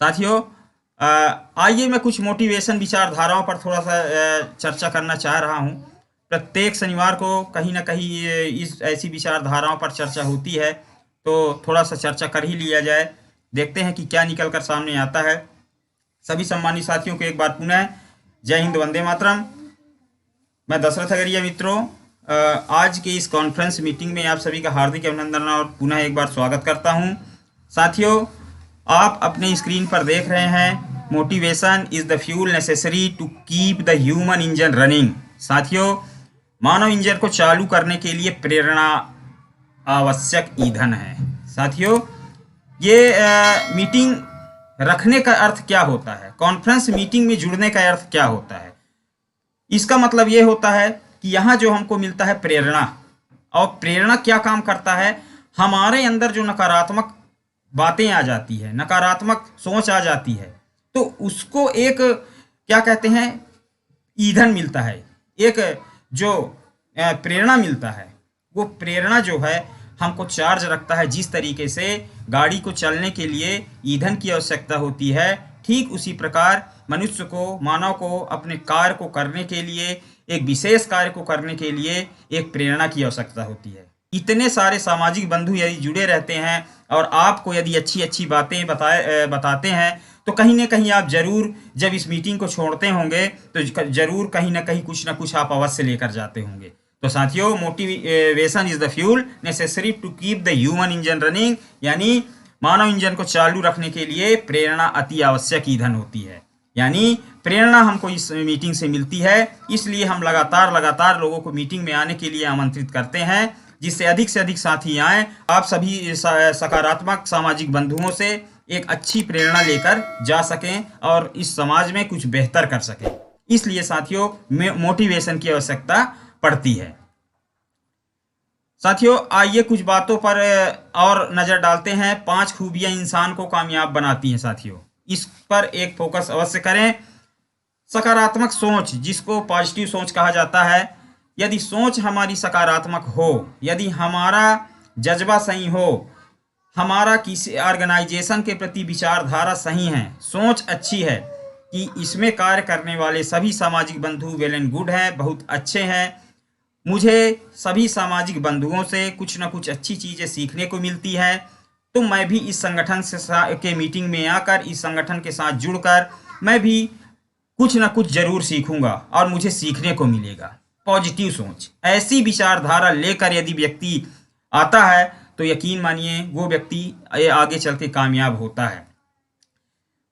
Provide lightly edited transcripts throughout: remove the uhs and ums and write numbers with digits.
साथियों, आइए मैं कुछ मोटिवेशन विचारधाराओं पर थोड़ा सा चर्चा करना चाह रहा हूँ। प्रत्येक शनिवार को कहीं ना कहीं इस ऐसी विचारधाराओं पर चर्चा होती है, तो थोड़ा सा चर्चा कर ही लिया जाए। देखते हैं कि क्या निकल कर सामने आता है। सभी सम्मानित साथियों को एक बार पुनः जय हिंद, वंदे मातरम। मैं दशरथ अगरिया। मित्रों, आज के इस कॉन्फ्रेंस मीटिंग में आप सभी का हार्दिक अभिनंदन और पुनः एक बार स्वागत करता हूं। साथियों, आप अपने स्क्रीन पर देख रहे हैं motivation is the fuel necessary to keep the human engine running. साथियों, मानव इंजन को चालू करने के लिए प्रेरणा आवश्यक ईंधन है। साथियों, ये मीटिंग रखने का अर्थ क्या होता है, कॉन्फ्रेंस मीटिंग में जुड़ने का अर्थ क्या होता है? इसका मतलब ये होता है कि यहाँ जो हमको मिलता है प्रेरणा, और प्रेरणा क्या काम करता है, हमारे अंदर जो नकारात्मक बातें आ जाती है, नकारात्मक सोच आ जाती है, तो उसको एक क्या कहते हैं, ईंधन मिलता है, एक जो प्रेरणा मिलता है। वो प्रेरणा जो है हमको चार्ज रखता है। जिस तरीके से गाड़ी को चलने के लिए ईंधन की आवश्यकता होती है, ठीक उसी प्रकार मनुष्य को, मानव को अपने कार्य को करने के लिए, एक विशेष कार्य को करने के लिए एक प्रेरणा की आवश्यकता होती है। इतने सारे सामाजिक बंधु यदि जुड़े रहते हैं और आपको यदि अच्छी अच्छी बातें बताते हैं, तो कहीं ना कहीं आप जरूर जब इस मीटिंग को छोड़ते होंगे तो जरूर कहीं ना कहीं कुछ ना कुछ आप अवश्य लेकर जाते होंगे। तो साथियों, motivation is the fuel necessary to keep the human engine running, यानी मानव इंजन को चालू रखने के लिए प्रेरणा अति आवश्यक ईंधन होती है। यानी प्रेरणा हमको इस मीटिंग से मिलती है, इसलिए हम लगातार लोगों को मीटिंग में आने के लिए आमंत्रित करते हैं, जिससे अधिक से अधिक साथी आएँ। आप सभी सकारात्मक सामाजिक बंधुओं से एक अच्छी प्रेरणा लेकर जा सकें और इस समाज में कुछ बेहतर कर सकें। इसलिए साथियों, मोटिवेशन की आवश्यकता पड़ती है। साथियों, आइए कुछ बातों पर और नज़र डालते हैं। 5 खूबियां इंसान को कामयाब बनाती हैं। साथियों, इस पर एक फोकस अवश्य करें। सकारात्मक सोच, जिसको पॉजिटिव सोच कहा जाता है, यदि सोच हमारी सकारात्मक हो, यदि हमारा जज्बा सही हो, हमारा किसी ऑर्गेनाइजेशन के प्रति विचारधारा सही है, सोच अच्छी है कि इसमें कार्य करने वाले सभी सामाजिक बंधु वेल एंड गुड हैं, बहुत अच्छे हैं, मुझे सभी सामाजिक बंधुओं से कुछ ना कुछ अच्छी चीज़ें सीखने को मिलती है, तो मैं भी इस संगठन के मीटिंग में आकर, इस संगठन के साथ जुड़कर मैं भी कुछ ना कुछ जरूर सीखूंगा और मुझे सीखने को मिलेगा। पॉजिटिव सोच, ऐसी विचारधारा लेकर यदि व्यक्ति आता है तो यकीन मानिए वो व्यक्ति आगे चल के कामयाब होता है।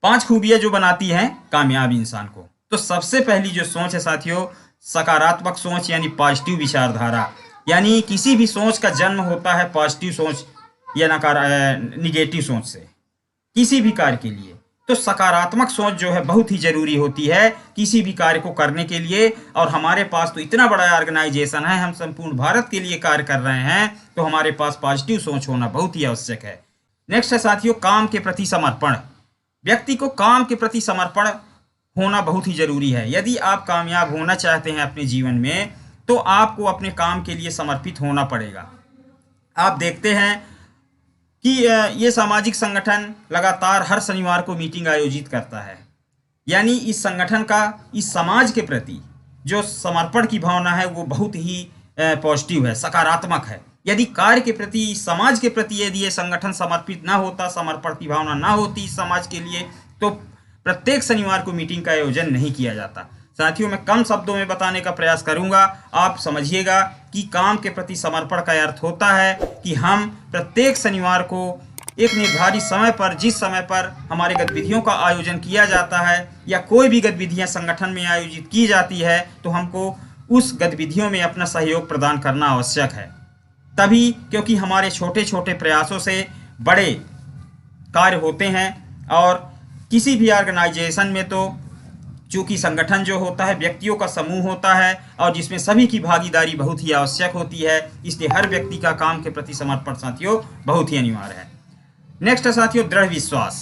5 खूबियां जो बनाती हैं कामयाब इंसान को, तो सबसे पहली जो सोच है साथियों, सकारात्मक सोच यानी पॉजिटिव विचारधारा। यानी किसी भी सोच का जन्म होता है पॉजिटिव सोच या निगेटिव सोच से, किसी भी कार्य के लिए। तो सकारात्मक सोच जो है बहुत ही ज़रूरी होती है किसी भी कार्य को करने के लिए। और हमारे पास तो इतना बड़ा ऑर्गेनाइजेशन है, हम संपूर्ण भारत के लिए कार्य कर रहे हैं, तो हमारे पास पॉजिटिव सोच होना बहुत ही आवश्यक है। नेक्स्ट है साथियों, काम के प्रति समर्पण। व्यक्ति को काम के प्रति समर्पण होना बहुत ही ज़रूरी है। यदि आप कामयाब होना चाहते हैं अपने जीवन में, तो आपको अपने काम के लिए समर्पित होना पड़ेगा। आप देखते हैं कि ये सामाजिक संगठन लगातार हर शनिवार को मीटिंग आयोजित करता है। यानी इस संगठन का इस समाज के प्रति जो समर्पण की भावना है वो बहुत ही पॉजिटिव है, सकारात्मक है। यदि कार्य के प्रति, समाज के प्रति यदि ये संगठन समर्पित ना होता, समर्पण की भावना ना होती इस समाज के लिए, तो प्रत्येक शनिवार को मीटिंग का आयोजन नहीं किया जाता। साथियों, मैं कम शब्दों में बताने का प्रयास करूंगा, आप समझिएगा कि काम के प्रति समर्पण का अर्थ होता है कि हम प्रत्येक शनिवार को एक निर्धारित समय पर, जिस समय पर हमारे गतिविधियों का आयोजन किया जाता है या कोई भी गतिविधियां संगठन में आयोजित की जाती है, तो हमको उस गतिविधियों में अपना सहयोग प्रदान करना आवश्यक है। तभी, क्योंकि हमारे छोटे छोटे प्रयासों से बड़े कार्य होते हैं। और किसी भी ऑर्गेनाइजेशन में तो चूँकि संगठन जो होता है व्यक्तियों का समूह होता है और जिसमें सभी की भागीदारी बहुत ही आवश्यक होती है, इसलिए हर व्यक्ति का काम के प्रति समर्पण साथियों बहुत ही अनिवार्य है। नेक्स्ट है साथियों, दृढ़ विश्वास।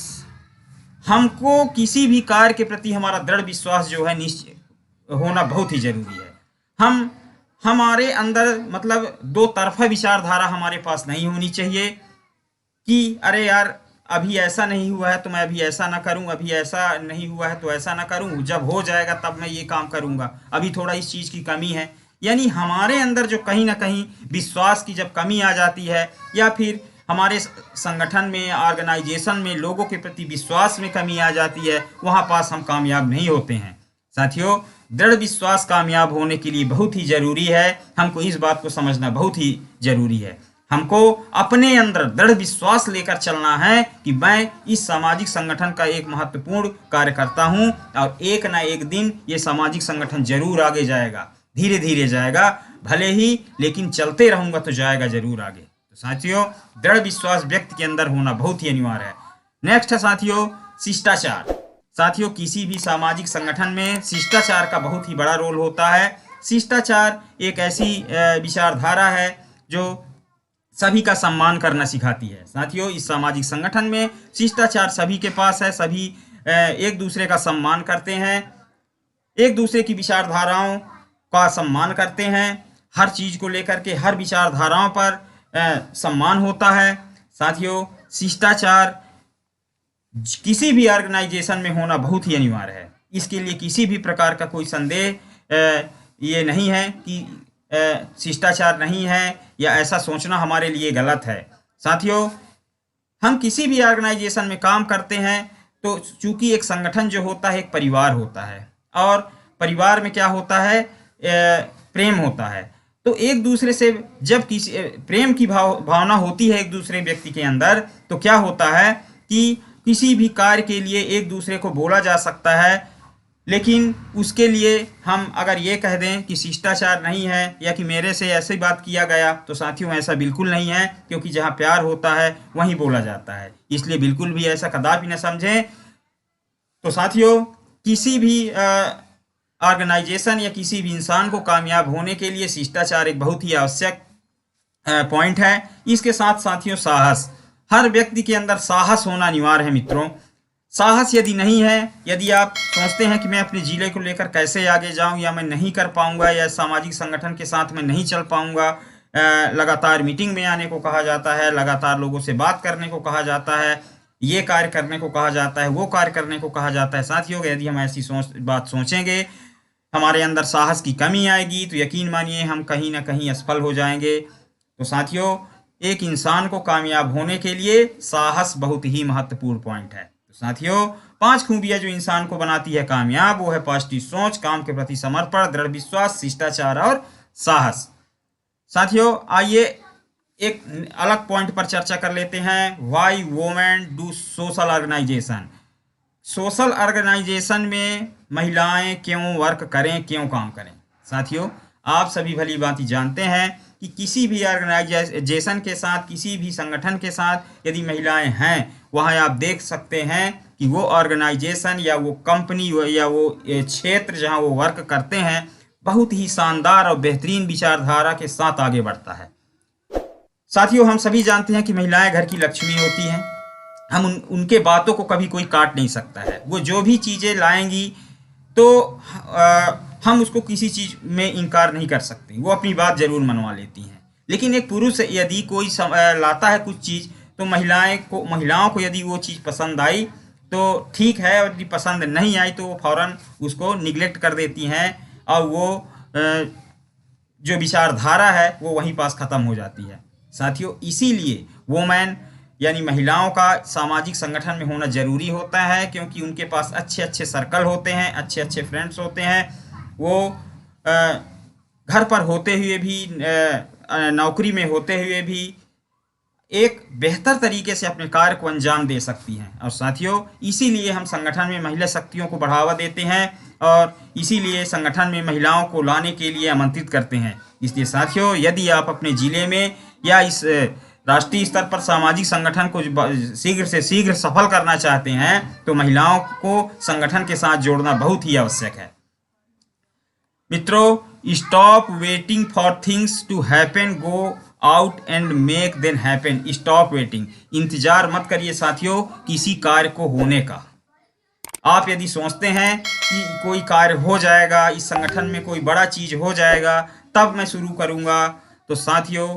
हमको किसी भी कार्य के प्रति हमारा दृढ़ विश्वास जो है निश्चित होना बहुत ही जरूरी है। हमारे अंदर मतलब दो तरफा विचारधारा हमारे पास नहीं होनी चाहिए कि अरे यार अभी ऐसा नहीं हुआ है तो मैं अभी ऐसा ना करूं, अभी ऐसा नहीं हुआ है तो ऐसा ना करूं, जब हो जाएगा तब मैं ये काम करूंगा, अभी थोड़ा इस चीज़ की कमी है। यानी हमारे अंदर जो कहीं ना कहीं विश्वास की जब कमी आ जाती है, या फिर हमारे संगठन में, ऑर्गेनाइजेशन में लोगों के प्रति विश्वास में कमी आ जाती है, वहाँ पास हम कामयाब नहीं होते हैं। साथियों, दृढ़ विश्वास कामयाब होने के लिए बहुत ही ज़रूरी है। हमको इस बात को समझना बहुत ही ज़रूरी है। हमको अपने अंदर दृढ़ विश्वास लेकर चलना है कि मैं इस सामाजिक संगठन का एक महत्वपूर्ण कार्यकर्ता हूँ, और एक ना एक दिन ये सामाजिक संगठन जरूर आगे जाएगा, धीरे धीरे जाएगा भले ही, लेकिन चलते रहूँगा तो जाएगा जरूर आगे। तो साथियों, दृढ़ विश्वास व्यक्ति के अंदर होना बहुत ही अनिवार्य है। नेक्स्ट है साथियों, शिष्टाचार। साथियों, किसी भी सामाजिक संगठन में शिष्टाचार का बहुत ही बड़ा रोल होता है। शिष्टाचार एक ऐसी विचारधारा है जो सभी का सम्मान करना सिखाती है। साथियों, इस सामाजिक संगठन में शिष्टाचार सभी के पास है। सभी एक दूसरे का सम्मान करते हैं, एक दूसरे की विचारधाराओं का सम्मान करते हैं। हर चीज़ को लेकर के, हर विचारधाराओं पर सम्मान होता है। साथियों, शिष्टाचार किसी भी ऑर्गेनाइजेशन में होना बहुत ही अनिवार्य है। इसके लिए किसी भी प्रकार का कोई संदेह ये नहीं है कि शिष्टाचार नहीं है या ऐसा सोचना हमारे लिए गलत है। साथियों, हम किसी भी ऑर्गेनाइजेशन में काम करते हैं तो चूंकि एक संगठन जो होता है एक परिवार होता है, और परिवार में क्या होता है, प्रेम होता है। तो एक दूसरे से जब किसी प्रेम की भावना होती है एक दूसरे व्यक्ति के अंदर, तो क्या होता है कि किसी भी कार्य के लिए एक दूसरे को बोला जा सकता है। लेकिन उसके लिए हम अगर ये कह दें कि शिष्टाचार नहीं है या कि मेरे से ऐसी बात किया गया, तो साथियों ऐसा बिल्कुल नहीं है, क्योंकि जहाँ प्यार होता है वहीं बोला जाता है। इसलिए बिल्कुल भी ऐसा कदापि न समझें। तो साथियों, किसी भी ऑर्गेनाइजेशन या किसी भी इंसान को कामयाब होने के लिए शिष्टाचार एक बहुत ही आवश्यक पॉइंट है। इसके साथ साथियों, साहस, हर व्यक्ति के अंदर साहस होना अनिवार्य है। मित्रों, साहस यदि नहीं है, यदि आप सोचते हैं कि मैं अपने जिले को लेकर कैसे आगे जाऊं, या मैं नहीं कर पाऊंगा, या सामाजिक संगठन के साथ मैं नहीं चल पाऊंगा, लगातार मीटिंग में आने को कहा जाता है, लगातार लोगों से बात करने को कहा जाता है, ये कार्य करने को कहा जाता है, वो कार्य करने को कहा जाता है। साथियों, यदि हम ऐसी बात सोचेंगे, हमारे अंदर साहस की कमी आएगी, तो यकीन मानिए हम कहीं ना कहीं असफल हो जाएंगे। तो साथियों, एक इंसान को कामयाब होने के लिए साहस बहुत ही महत्वपूर्ण पॉइंट है। तो साथियों, 5 खूबियां जो इंसान को बनाती है कामयाब, वो है पॉजिटिव सोच, काम के प्रति समर्पण, दृढ़ विश्वास, शिष्टाचार और साहस। साथियों, आइए एक अलग पॉइंट पर चर्चा कर लेते हैं। Why women do social organisation. Social organisation में महिलाएं क्यों वर्क करें, क्यों काम करें। साथियों, आप सभी भली भांति जानते हैं कि किसी भी ऑर्गेनाइजेशन के साथ, किसी भी संगठन के साथ यदि महिलाएं हैं, वहाँ आप देख सकते हैं कि वो ऑर्गेनाइजेशन या वो कंपनी या वो क्षेत्र जहाँ वो वर्क करते हैं, बहुत ही शानदार और बेहतरीन विचारधारा के साथ आगे बढ़ता है। साथियों, हम सभी जानते हैं कि महिलाएं घर की लक्ष्मी होती हैं। हम उनके बातों को कभी कोई काट नहीं सकता है। वो जो भी चीज़ें लाएंगी तो हम उसको किसी चीज़ में इनकार नहीं कर सकते, वो अपनी बात जरूर मनवा लेती हैं। लेकिन एक पुरुष यदि कोई लाता है कुछ चीज़, तो महिलाओं को यदि वो चीज़ पसंद आई तो ठीक है, और यदि पसंद नहीं आई तो वो फौरन उसको निगलेक्ट कर देती हैं, और वो जो विचारधारा है वो वहीं पास ख़त्म हो जाती है। साथियों, इसीलिए वुमेन यानी महिलाओं का सामाजिक संगठन में होना जरूरी होता है, क्योंकि उनके पास अच्छे अच्छे सर्कल होते हैं, अच्छे अच्छे फ्रेंड्स होते हैं। वो घर पर होते हुए भी, नौकरी में होते हुए भी एक बेहतर तरीके से अपने कार्य को अंजाम दे सकती हैं। और साथियों, इसीलिए हम संगठन में महिला शक्तियों को बढ़ावा देते हैं, और इसीलिए संगठन में महिलाओं को लाने के लिए आमंत्रित करते हैं। इसलिए साथियों, यदि आप अपने जिले में या इस राष्ट्रीय स्तर पर सामाजिक संगठन को शीघ्र से शीघ्र सफल करना चाहते हैं, तो महिलाओं को संगठन के साथ जोड़ना बहुत ही आवश्यक है। मित्रों, stop waiting for things to happen, go out and make them happen. Stop waiting, इंतजार मत करिए साथियों किसी कार्य को होने का। आप यदि सोचते हैं कि कोई कार्य हो जाएगा, इस संगठन में कोई बड़ा चीज हो जाएगा, तब मैं शुरू करूंगा, तो साथियों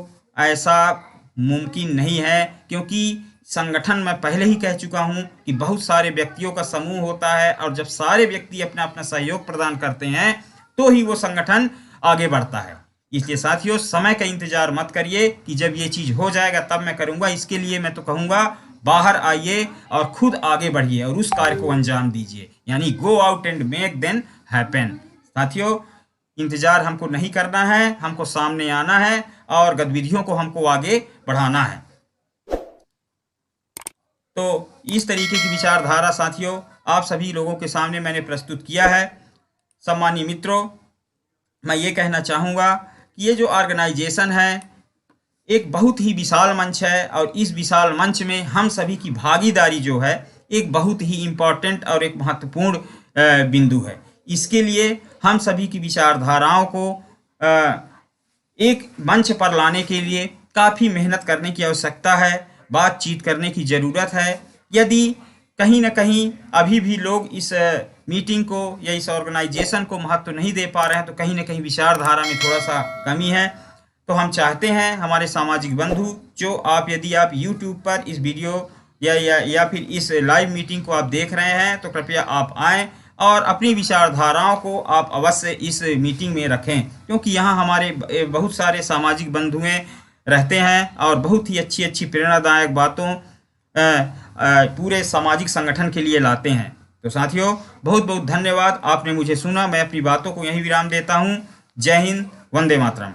ऐसा मुमकिन नहीं है, क्योंकि संगठन मैं पहले ही कह चुका हूं कि बहुत सारे व्यक्तियों का समूह होता है, और जब सारे व्यक्ति अपना अपना सहयोग प्रदान करते हैं तो ही वो संगठन आगे बढ़ता है। इसलिए साथियों, समय का इंतजार मत करिए कि जब ये चीज हो जाएगा तब मैं करूंगा। इसके लिए मैं तो कहूंगा, बाहर आइए और खुद आगे बढ़िए और उस कार्य को अंजाम दीजिए, यानी go out and make them happen. साथियों, इंतजार हमको नहीं करना है, हमको सामने आना है और गतिविधियों को हमको आगे बढ़ाना है। तो इस तरीके की विचारधारा साथियों आप सभी लोगों के सामने मैंने प्रस्तुत किया है। सम्मानीय मित्रों, मैं ये कहना चाहूँगा कि ये जो ऑर्गेनाइजेशन है एक बहुत ही विशाल मंच है, और इस विशाल मंच में हम सभी की भागीदारी जो है एक बहुत ही इम्पोर्टेंट और एक महत्वपूर्ण बिंदु है। इसके लिए हम सभी की विचारधाराओं को एक मंच पर लाने के लिए काफ़ी मेहनत करने की आवश्यकता है, बातचीत करने की ज़रूरत है। यदि कहीं ना कहीं अभी भी लोग इस मीटिंग को या इस ऑर्गेनाइजेशन को महत्व नहीं दे पा रहे हैं, तो कहीं ना कहीं विचारधारा में थोड़ा सा कमी है। तो हम चाहते हैं हमारे सामाजिक बंधु, जो यदि आप YouTube पर इस वीडियो या फिर इस लाइव मीटिंग को आप देख रहे हैं, तो कृपया आप आएँ और अपनी विचारधाराओं को आप अवश्य इस मीटिंग में रखें, क्योंकि यहाँ हमारे बहुत सारे सामाजिक बंधुएं रहते हैं और बहुत ही अच्छी अच्छी प्रेरणादायक बातों पूरे सामाजिक संगठन के लिए लाते हैं। तो साथियों, बहुत बहुत धन्यवाद, आपने मुझे सुना। मैं अपनी बातों को यहीं विराम देता हूँ। जय हिंद, वंदे मातरम।